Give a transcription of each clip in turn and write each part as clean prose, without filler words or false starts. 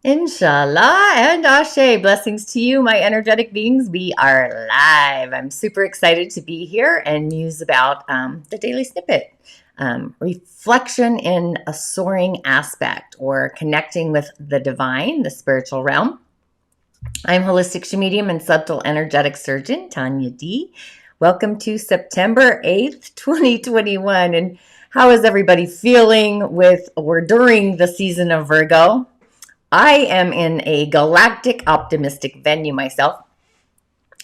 InShalla and Ashe. Blessings to you, my energetic beings. We are live. I'm super excited to be here and muse about the daily snippet. Reflection in a soaring aspect, or connecting with the divine, the spiritual realm. I'm holistic Sha'Medium and subtle energetic surgeon, Tonya D. Welcome to September 8th, 2021. And how is everybody feeling with or during the season of Virgo? I am in a galactic optimistic venue myself.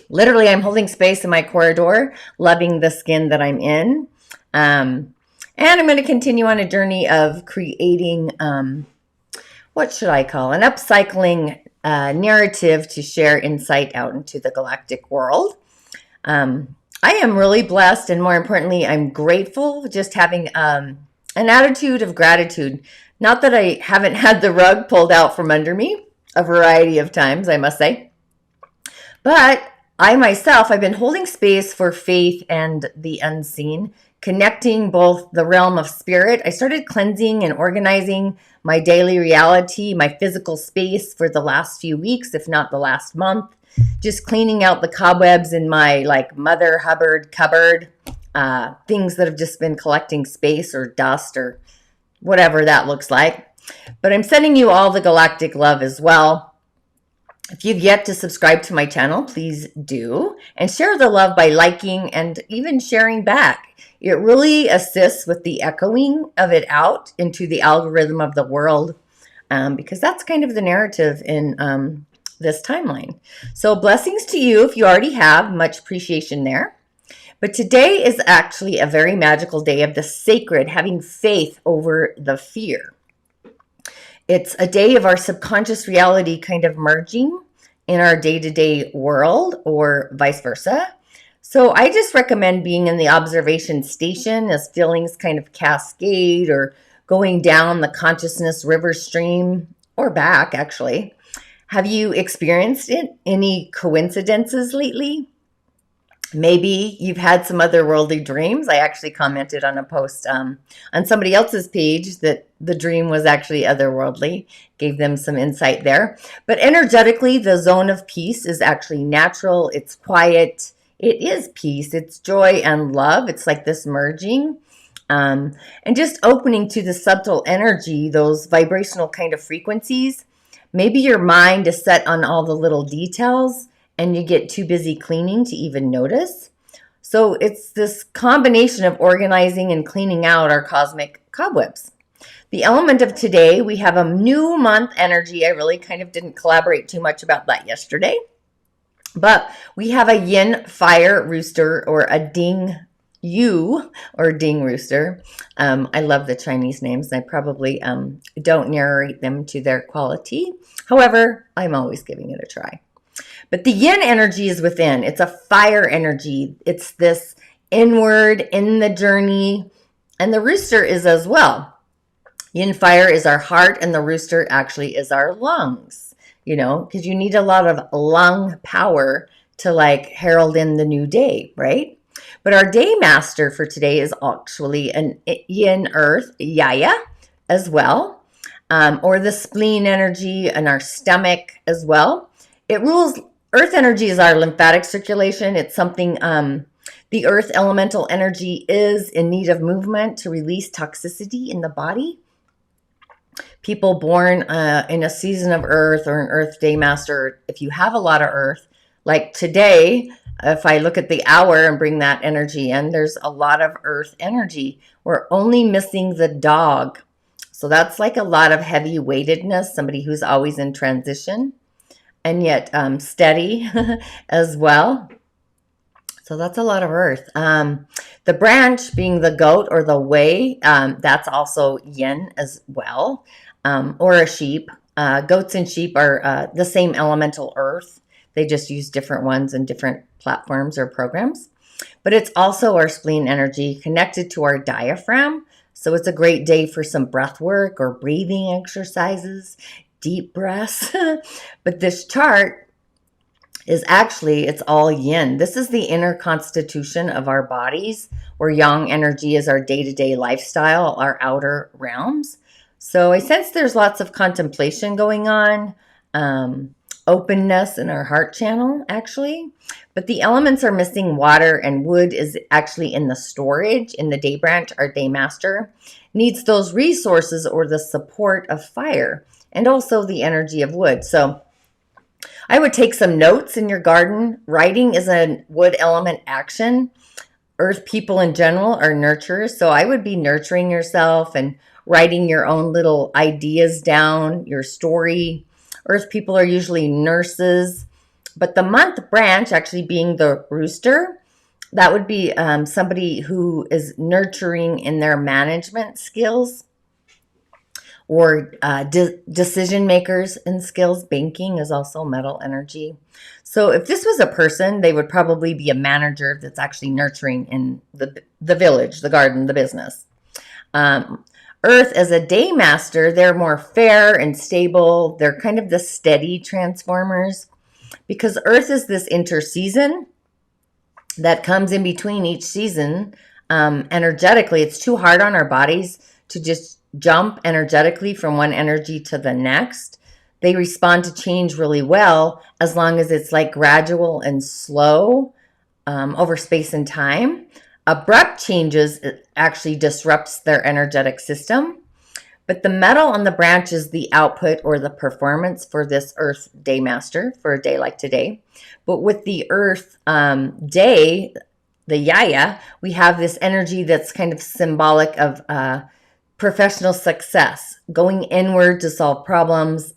Literally, I'm holding space in my corridor, loving the skin that I'm in. And I'm going to continue on a journey of creating, what should I call, an upcycling narrative to share insight out into the galactic world. I am really blessed, and more importantly, I'm grateful, just having an attitude of gratitude. Not that I haven't had the rug pulled out from under me a variety of times, I must say. But I myself, I've been holding space for faith and the unseen, connecting both the realm of spirit. I started cleansing and organizing my daily reality, my physical space for the last few weeks, if not the last month. Just cleaning out the cobwebs in my Mother Hubbard cupboard, things that have just been collecting space or dust or whatever that looks like. But I'm sending you all the galactic love as well. If you've yet to subscribe to my channel, please do. And share the love by liking and even sharing back. It really assists with the echoing of it out into the algorithm of the world, because that's kind of the narrative in this timeline. So blessings to you if you already have. Much appreciation there. But today is actually a very magical day of the sacred, having faith over the fear. It's a day of our subconscious reality kind of merging in our day-to-day world, or vice versa. So I just recommend being in the observation station as feelings kind of cascade, or going down the consciousness river stream, or back actually. Have you experienced any coincidences lately? Maybe you've had some otherworldly dreams. I actually commented on a post on somebody else's page that the dream was actually otherworldly. Gave them some insight there. But energetically, the zone of peace is actually natural. It's quiet. It is peace. It's joy and love. It's like this merging. And just opening to the subtle energy, those vibrational kind of frequencies. Maybe your mind is set on all the little details, and you get too busy cleaning to even notice. So it's this combination of organizing and cleaning out our cosmic cobwebs. The element of today, we have a new month energy. I really kind of didn't collaborate too much about that yesterday. But we have a yin fire rooster, or a ding yu, or ding rooster. I love the Chinese names. I probably don't narrate them to their quality. However, I'm always giving it a try. But the yin energy is within. It's a fire energy. It's this inward, in the journey. And the rooster is as well. Yin fire is our heart, and the rooster actually is our lungs. Because you need a lot of lung power to herald in the new day, right? But our day master for today is actually an Yin Earth Yaya as well. Or the spleen energy and our stomach as well. It rules. Earth energy is our lymphatic circulation. It's something the earth elemental energy is in need of movement to release toxicity in the body. People born in a season of earth, or an earth day master, if you have a lot of earth, like today, if I look at the hour and bring that energy in, there's a lot of earth energy. We're only missing the dog. So that's like a lot of heavy weightedness, somebody who's always in transition. And yet steady as well. So that's a lot of earth. The branch being the goat, or the way, that's also yin as well, or a sheep. Goats and sheep are the same elemental earth. They just use different ones in different platforms or programs. But it's also our spleen energy connected to our diaphragm. So it's a great day for some breath work or breathing exercises. Deep breaths. But this chart is actually, it's all yin. This is the inner constitution of our bodies, where yang energy is our day-to-day lifestyle, our outer realms. So I sense there's lots of contemplation going on, openness in our heart channel, actually. But the elements are missing water, and wood is actually in the storage in the day branch. Our day master needs those resources or the support of fire and also the energy of wood. So I would take some notes in your garden. Writing is a wood element action. Earth people in general are nurturers. So I would be nurturing yourself and writing your own little ideas down, your story. Earth people are usually nurses. But the month branch actually being the rooster, that would be somebody who is nurturing in their management skills or decision makers and skills. Banking is also metal energy. So if this was a person, they would probably be a manager that's actually nurturing in the village, the garden, the business. Earth as a day master, they're more fair and stable. They're kind of the steady transformers because Earth is this interseason that comes in between each season. Energetically, it's too hard on our bodies to just jump energetically from one energy to the next. They respond to change really well as long as it's like gradual and slow over space and time. Abrupt changes actually disrupts their energetic system. But the metal on the branch is the output or the performance for this Earth Day Master for a day like today. But with the Earth Day, the Yaya, we have this energy that's kind of symbolic of professional success, going inward to solve problems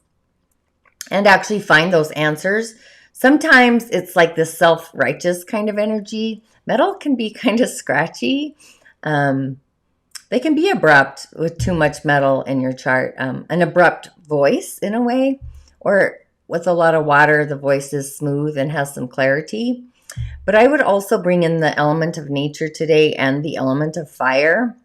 and actually find those answers. Sometimes it's like this self-righteous kind of energy. Metal can be kind of scratchy. They can be abrupt with too much metal in your chart. An abrupt voice in a way, or with a lot of water, the voice is smooth and has some clarity. But I would also bring in the element of nature today and the element of fire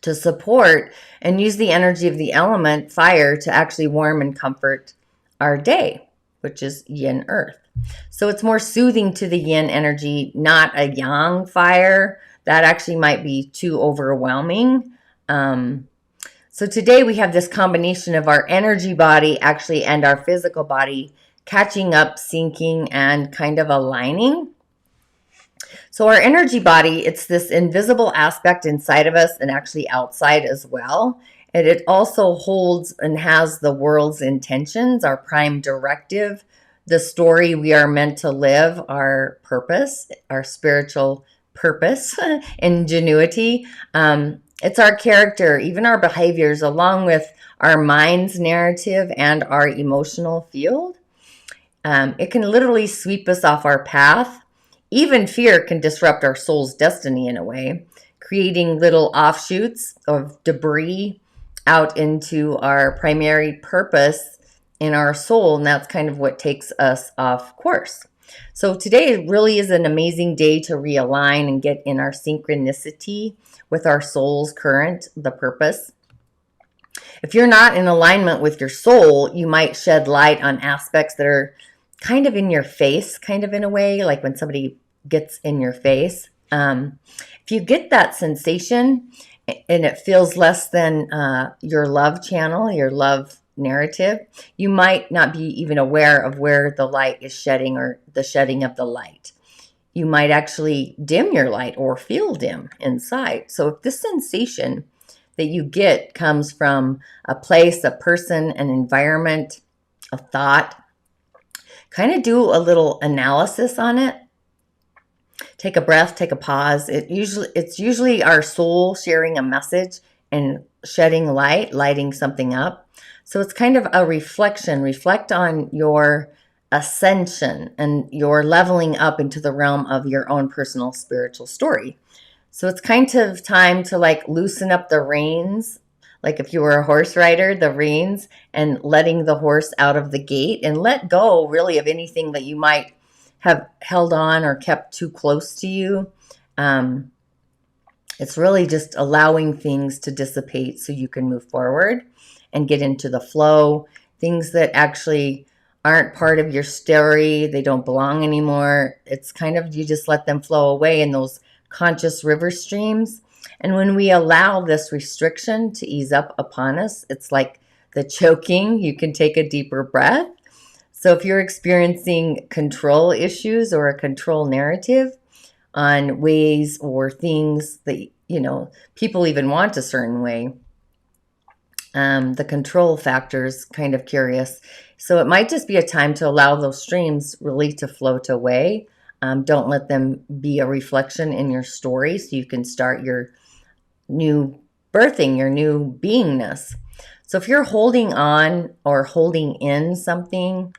to support and use the energy of the element fire to actually warm and comfort our day, which is yin earth. So it's more soothing to the yin energy, not a yang fire. That actually might be too overwhelming. So today we have this combination of our energy body actually and our physical body catching up, syncing, and kind of aligning. So our energy body, it's this invisible aspect inside of us and actually outside as well. And it also holds and has the world's intentions, our prime directive, the story we are meant to live, our purpose, our spiritual purpose, ingenuity. It's our character, even our behaviors, along with our mind's narrative and our emotional field. It can literally sweep us off our path. Even fear can disrupt our soul's destiny in a way, creating little offshoots of debris out into our primary purpose in our soul. And that's kind of what takes us off course. So today really is an amazing day to realign and get in our synchronicity with our soul's current, the purpose. If you're not in alignment with your soul, you might shed light on aspects that are kind of in your face, kind of in a way, like when somebody gets in your face. If you get that sensation and it feels less than your love channel, your love narrative, you might not be even aware of where the light is shedding or the shedding of the light. You might actually dim your light or feel dim inside. So if this sensation that you get comes from a place, a person, an environment, a thought, kind of do a little analysis on it. Take a breath, take a pause. It's usually our soul sharing a message and shedding light, lighting something up. So it's kind of a reflection. Reflect on your ascension and your leveling up into the realm of your own personal spiritual story. So it's kind of time to like loosen up the reins. Like if you were a horse rider, the reins, and letting the horse out of the gate and let go really of anything that you might have held on or kept too close to you. It's really just allowing things to dissipate so you can move forward and get into the flow. Things that actually aren't part of your story, they don't belong anymore. It's kind of, you just let them flow away in those conscious river streams. And when we allow this restriction to ease up upon us, it's like the choking. You can take a deeper breath. So if you're experiencing control issues or a control narrative on ways or things that, people even want a certain way, the control factor is kind of curious. So it might just be a time to allow those streams really to float away. Don't let them be a reflection in your story, so you can start your new birthing, your new beingness. So if you're holding on or holding in something,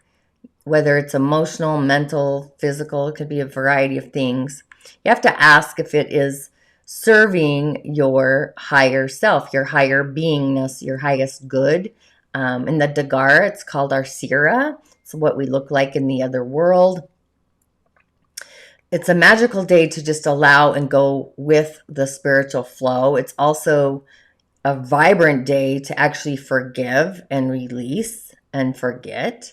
whether it's emotional, mental, physical, it could be a variety of things, you have to ask if it is serving your higher self, your higher beingness, your highest good. In the Dagara, it's called our Sira. It's what we look like in the other world. It's a magical day to just allow and go with the spiritual flow. It's also a vibrant day to actually forgive and release and forget.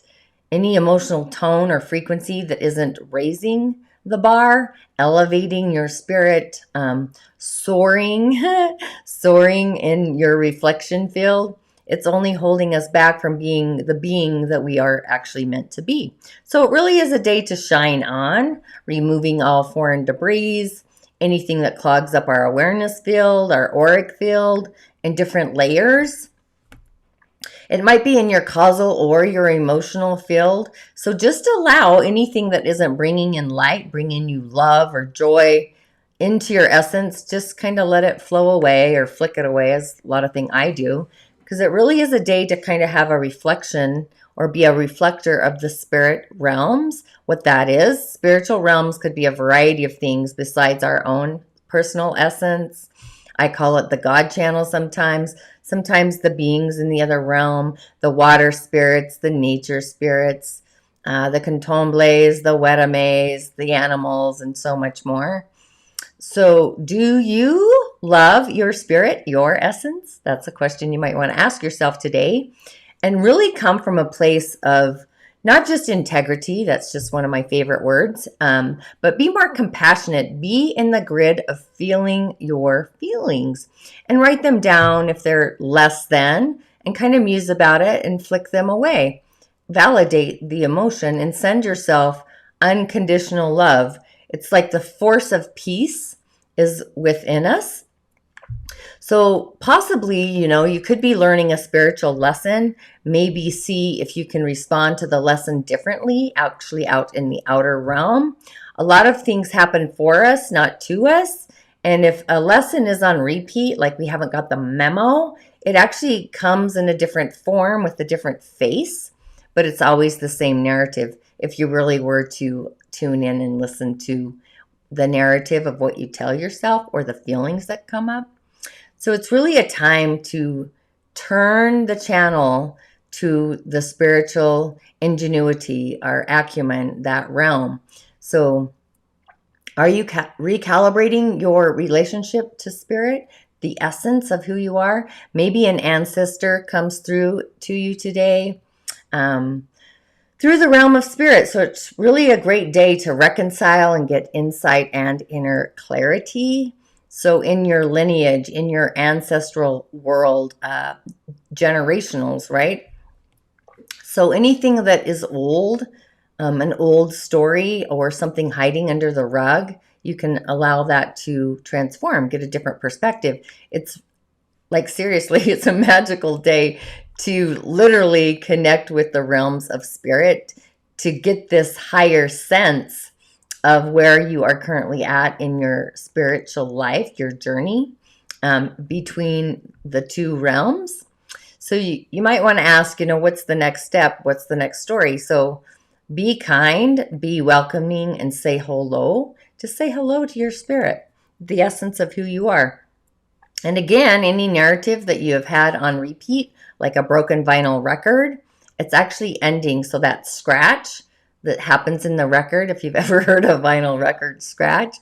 Any emotional tone or frequency that isn't raising the bar, elevating your spirit, soaring in your reflection field, it's only holding us back from being the being that we are actually meant to be. So it really is a day to shine on, removing all foreign debris, anything that clogs up our awareness field, our auric field, in different layers. It might be in your causal or your emotional field. So just allow anything that isn't bringing in light, bringing you love or joy into your essence. Just kind of let it flow away or flick it away, as a lot of things I do. Because it really is a day to kind of have a reflection or be a reflector of the spirit realms. What that is, spiritual realms could be a variety of things besides our own personal essence. I call it the God channel sometimes. Sometimes the beings in the other realm, the water spirits, the nature spirits, the cantomblays, the wetames, the animals, and so much more. So do you love your spirit, your essence? That's a question you might want to ask yourself today, and really come from a place of not just integrity, that's just one of my favorite words, but be more compassionate. Be in the grid of feeling your feelings and write them down if they're less than, and kind of muse about it and flick them away. Validate the emotion and send yourself unconditional love. It's like the force of peace is within us. So possibly, you could be learning a spiritual lesson. Maybe see if you can respond to the lesson differently, actually out in the outer realm. A lot of things happen for us, not to us. And if a lesson is on repeat, like we haven't got the memo, it actually comes in a different form with a different face, but it's always the same narrative if you really were to tune in and listen to the narrative of what you tell yourself or the feelings that come up. So it's really a time to turn the channel to the spiritual ingenuity, our acumen, that realm. So are you recalibrating your relationship to spirit, the essence of who you are? Maybe an ancestor comes through to you today through the realm of spirit. So it's really a great day to reconcile and get insight and inner clarity. So in your lineage, in your ancestral world, generationals, right? So anything that is old, an old story or something hiding under the rug, you can allow that to transform, get a different perspective. It's like, seriously, it's a magical day to literally connect with the realms of spirit, to get this higher sense of where you are currently at in your spiritual life, your journey between the two realms. So you might want to ask, what's the next step? What's the next story? So be kind, be welcoming, and say hello. Just say hello to your spirit, the essence of who you are. And again, any narrative that you have had on repeat, like a broken vinyl record, it's actually ending. So that scratch that happens in the record, if you've ever heard a vinyl record scratch,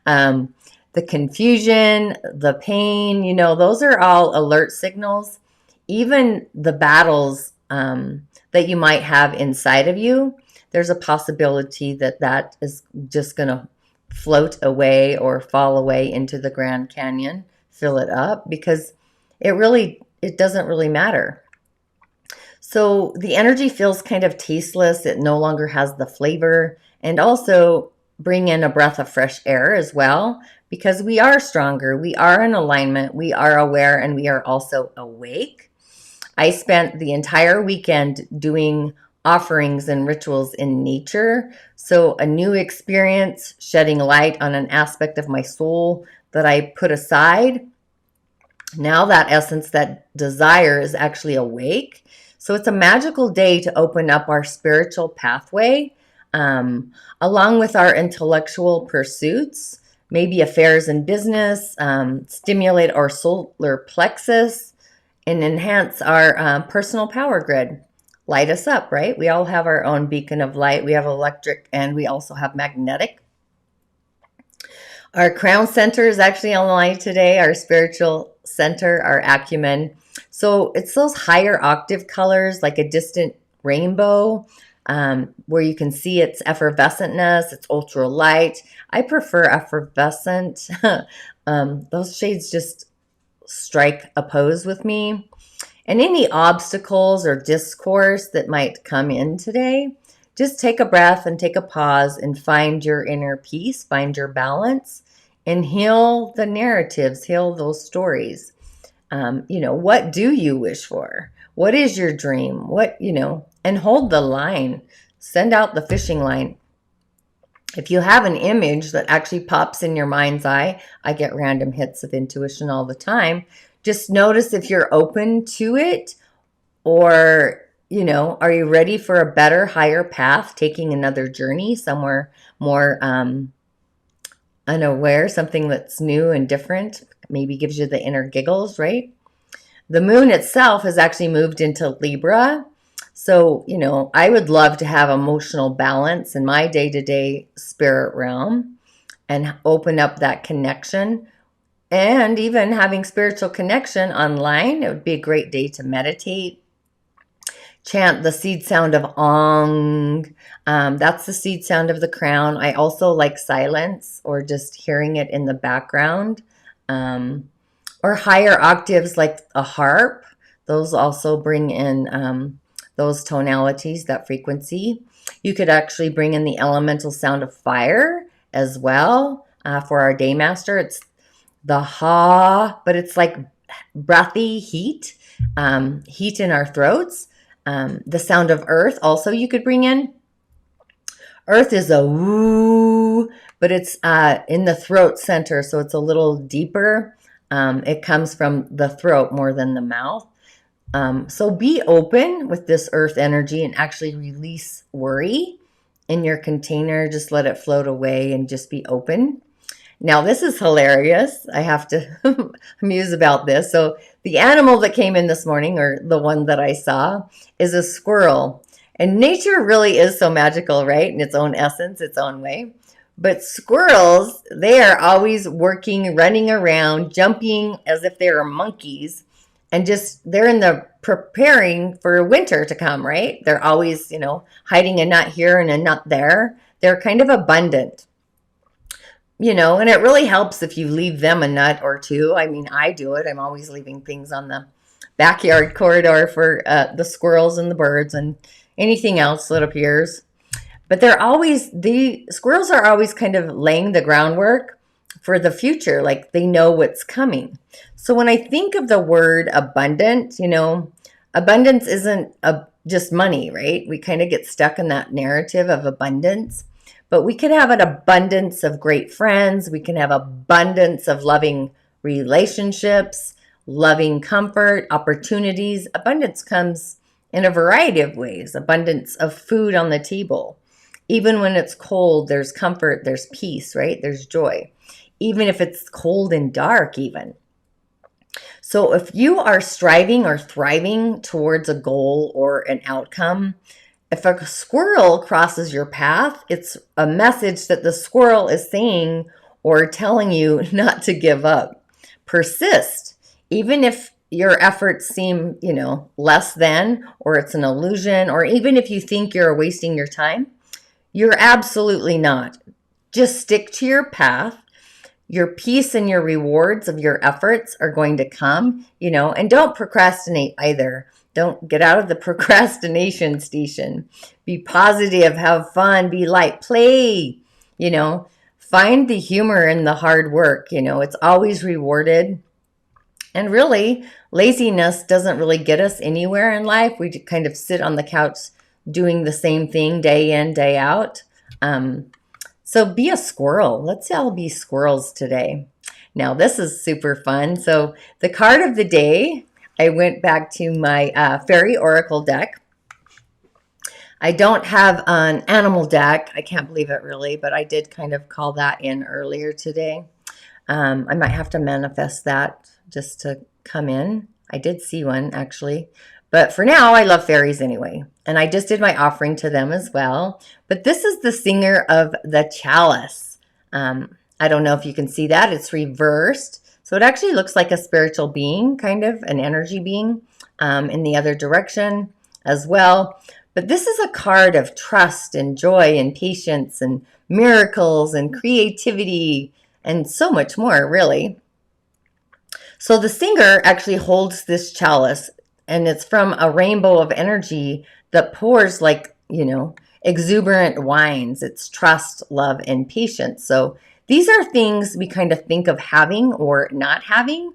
the confusion, the pain, those are all alert signals. Even the battles that you might have inside of you, there's a possibility that is just going to float away or fall away into the Grand Canyon fill it up, because it doesn't really matter. So the energy feels kind of tasteless. It no longer has the flavor. And also bring in a breath of fresh air as well, because we are stronger. We are in alignment. We are aware, and we are also awake. I spent the entire weekend doing offerings and rituals in nature. So a new experience, shedding light on an aspect of my soul that I put aside. Now that essence, that desire, is actually awake. So it's a magical day to open up our spiritual pathway, along with our intellectual pursuits, maybe affairs and business, stimulate our solar plexus, and enhance our personal power grid. Light us up, right? We all have our own beacon of light. We have electric, and we also have magnetic. Our crown center is actually online today, our spiritual center, our acumen. So it's those higher octave colors, like a distant rainbow, where you can see its effervescentness, it's ultra light. I prefer effervescent. Those shades just strike a pose with me. And any obstacles or discourse that might come in today, just take a breath and take a pause and find your inner peace, find your balance, and heal the narratives, heal those stories. What do you wish for? What is your dream? And hold the line. Send out the fishing line. If you have an image that actually pops in your mind's eye, I get random hits of intuition all the time. Just notice if you're open to it, or, are you ready for a better, higher path, taking another journey somewhere more unaware, something that's new and different, maybe gives you the inner giggles, right? The moon itself has actually moved into Libra. So, I would love to have emotional balance in my day-to-day spirit realm and open up that connection. And even having spiritual connection online, it would be a great day to meditate. Chant the seed sound of Ong. That's the seed sound of the crown. I also like silence, or just hearing it in the background. Or higher octaves like a harp. Those also bring in those tonalities, that frequency. You could actually bring in the elemental sound of fire as well. For our day master, it's the ha, but it's like breathy heat, heat in our throats. The sound of earth also you could bring in. Earth is a woo, but it's in the throat center, so it's a little deeper. It comes from the throat more than the mouth. So be open with this earth energy and actually release worry in your container. Just let it float away and just be open. Now, this is hilarious. I have to muse about this. So the animal that came in this morning, or the one that I saw, is a squirrel. And nature really is so magical, right? In its own essence, its own way. But squirrels, they are always working, running around, jumping as if they are monkeys. And they're in the preparing for winter to come, right? They're always, hiding a nut here and a nut there. They're kind of abundant. And it really helps if you leave them a nut or two. I mean, I do it. I'm always leaving things on the backyard corridor for the squirrels and the birds and anything else that appears. But the squirrels are always kind of laying the groundwork for the future. Like, they know what's coming. So when I think of the word abundant, abundance isn't just money, right? We kind of get stuck in that narrative of abundance. But we can have an abundance of great friends. We can have abundance of loving relationships, loving comfort, opportunities. Abundance comes in a variety of ways. Abundance of food on the table. Even when it's cold, there's comfort, there's peace, right? There's joy. Even if it's cold and dark, even. So if you are striving or thriving towards a goal or an outcome, if a squirrel crosses your path, it's a message that the squirrel is saying or telling you not to give up. Persist. Even if your efforts seem, less than, or it's an illusion, or even if you think you're wasting your time, you're absolutely not. Just stick to your path. Your peace and your rewards of your efforts are going to come, and don't procrastinate either. Don't get out of the procrastination station. Be positive, have fun, be light, play, find the humor in the hard work. It's always rewarded. And really, laziness doesn't really get us anywhere in life. We kind of sit on the couch doing the same thing day in, day out. So be a squirrel. Let's all be squirrels today. Now, this is super fun. So the card of the day, I went back to my Fairy Oracle deck. I don't have an animal deck. I can't believe it really, but I did kind of call that in earlier today. I might have to manifest that just to come in. I did see one actually. But for now, I love fairies anyway. And I just did my offering to them as well. But this is the singer of the Chalice. I don't know if you can see that. It's reversed. So it actually looks like a spiritual being, kind of an energy being in the other direction as well. But this is a card of trust and joy and patience and miracles and creativity and so much more, really. So the singer actually holds this chalice, and it's from a rainbow of energy that pours like, exuberant wines. It's trust, love, and patience. So these are things we kind of think of having or not having.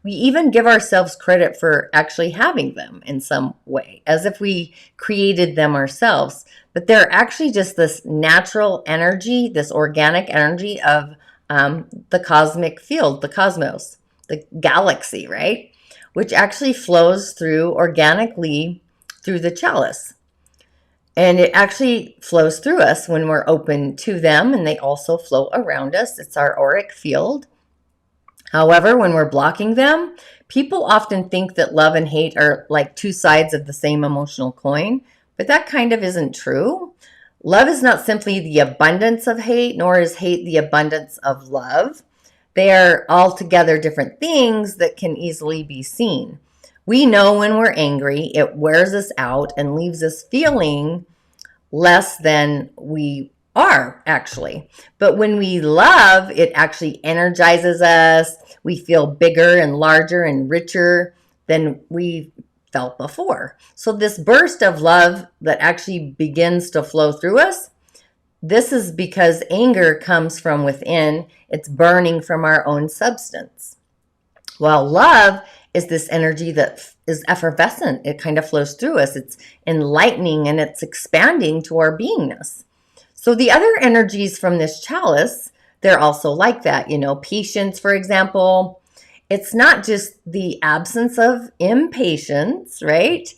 We even give ourselves credit for actually having them in some way, as if we created them ourselves. But they're actually just this natural energy, this organic energy of the cosmic field, the cosmos, the galaxy, right? Which actually flows through organically through the chalice. And it actually flows through us when we're open to them, and they also flow around us. It's our auric field. However, when we're blocking them, people often think that love and hate are like two sides of the same emotional coin, but that kind of isn't true. Love is not simply the abundance of hate, nor is hate the abundance of love. They are altogether different things that can easily be seen. We know when we're angry, it wears us out and leaves us feeling less than we are actually. But when we love, it actually energizes us. We feel bigger and larger and richer than we felt before. So this burst of love that actually begins to flow through us, this is because anger comes from within. It's burning from our own substance. While love is this energy that is effervescent. It kind of flows through us. It's enlightening and it's expanding to our beingness. So the other energies from this chalice, they're also like that. Patience, for example, it's not just the absence of impatience, right?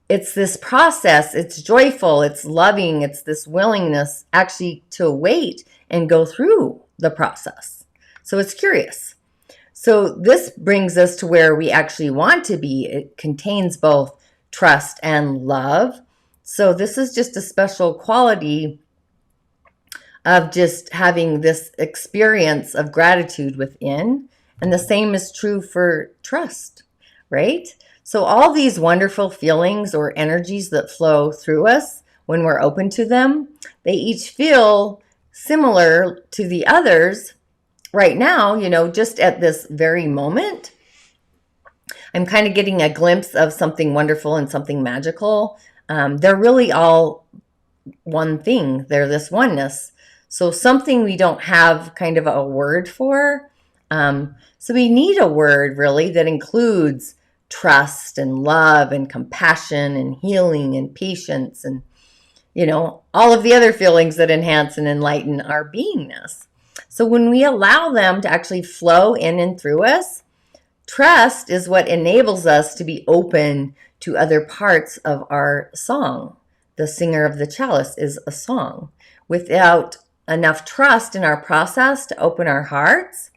It's this process. It's joyful. It's loving. It's this willingness actually to wait and go through the process. So it's curious. So this brings us to where we actually want to be. It contains both trust and love. So this is just a special quality of just having this experience of gratitude within. And the same is true for trust, right? So all these wonderful feelings or energies that flow through us when we're open to them, they each feel similar to the others right now, just at this very moment. I'm kind of getting a glimpse of something wonderful and something magical. They're really all one thing. They're this oneness. So something we don't have kind of a word for. So we need a word really that includes trust and love and compassion and healing and patience and, all of the other feelings that enhance and enlighten our beingness. So when we allow them to actually flow in and through us, trust is what enables us to be open to other parts of our song. The singer of the chalice is a song. Without enough trust in our process to open our hearts,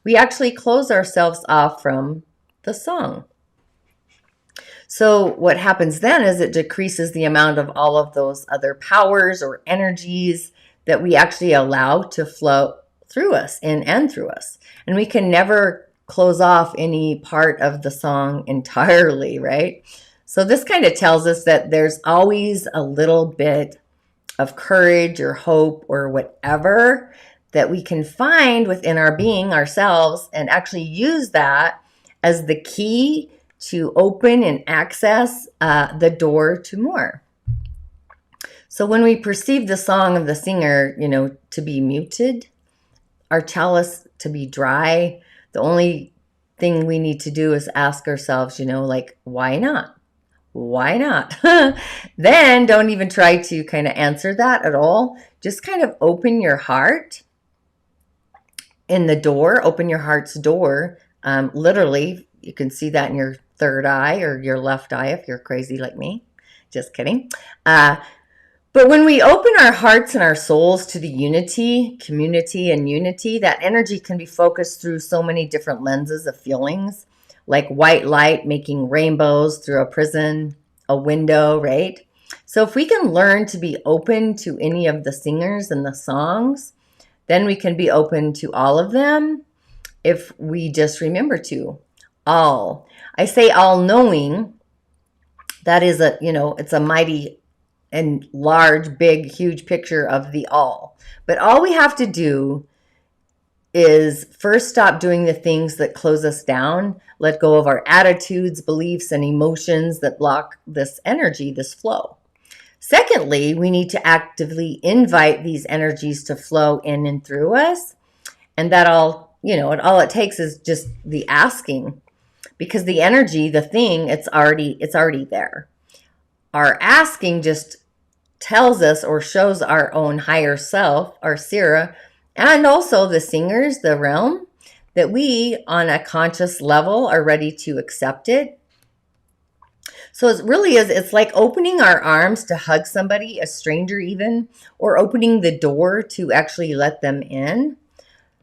we actually close ourselves off from the song. So what happens then is it decreases the amount of all of those other powers or energies that we actually allow to flow through us, in and through us. And we can never close off any part of the song entirely, right? So this kind of tells us that there's always a little bit of courage or hope or whatever that we can find within our being, ourselves, and actually use that as the key to open and access the door to more. So when we perceive the song of the singer, to be muted, our chalice to be dry, the only thing we need to do is ask ourselves, like, why not? Why not? Then don't even try to kind of answer that at all. Just kind of open your heart in the door, open your heart's door. Literally, you can see that in your third eye or your left eye if you're crazy like me. Just kidding. But when we open our hearts and our souls to the unity, community, and unity, that energy can be focused through so many different lenses of feelings, like white light making rainbows through a prism, a window, right? So if we can learn to be open to any of the singers and the songs, then we can be open to all of them if we just remember to. All. I say all knowing. That is it's a mighty and large, big, huge picture of the all. But all we have to do is first stop doing the things that close us down, let go of our attitudes, beliefs, and emotions that block this energy, this flow. Secondly, we need to actively invite these energies to flow in and through us. And that all it takes is just the asking, because the energy, the thing, it's already there. Our asking just tells us or shows our own higher self, our Sira, and also the singers, the realm, that we, on a conscious level, are ready to accept it. So it really is, it's like opening our arms to hug somebody, a stranger even, or opening the door to actually let them in.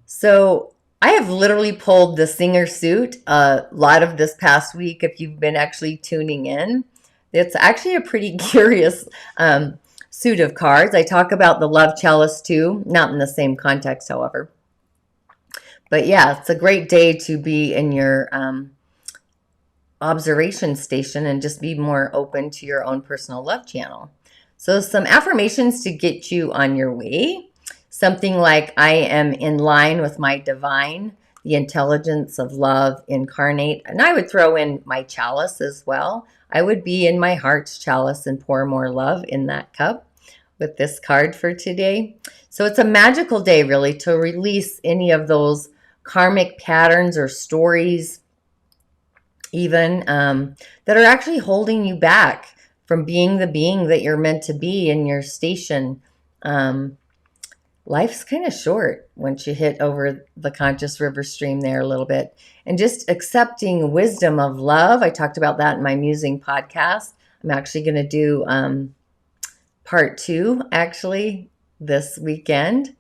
So I have literally pulled the singer suit a lot of this past week, if you've been actually tuning in. It's actually a pretty curious suit of cards. I talk about the love chalice too, not in the same context, however. But yeah, it's a great day to be in your observation station and just be more open to your own personal love channel. So some affirmations to get you on your way. Something like, I am in line with my divine, the intelligence of love incarnate. And I would throw in my chalice as well. I would be in my heart's chalice and pour more love in that cup with this card for today. So it's a magical day, really, to release any of those karmic patterns or stories, even that are actually holding you back from being the being that you're meant to be in your station. Life's kind of short once you hit over the conscious river stream there a little bit. And just accepting wisdom of love. I talked about that in my Musing podcast. I'm actually going to do part 2 actually this weekend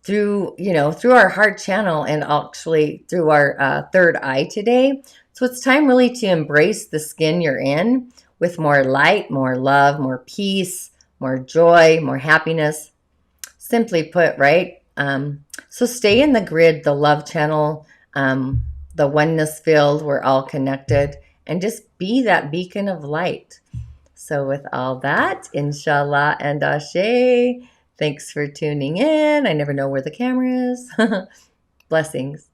through our heart channel and actually through our third eye today. So it's time really to embrace the skin you're in with more light, more love, more peace, more joy, more happiness. Simply put, right? So stay in the grid, the love channel, the oneness field. We're all connected, and just be that beacon of light. So with all that, InShalla and Ashe, thanks for tuning in. I never know where the camera is. Blessings.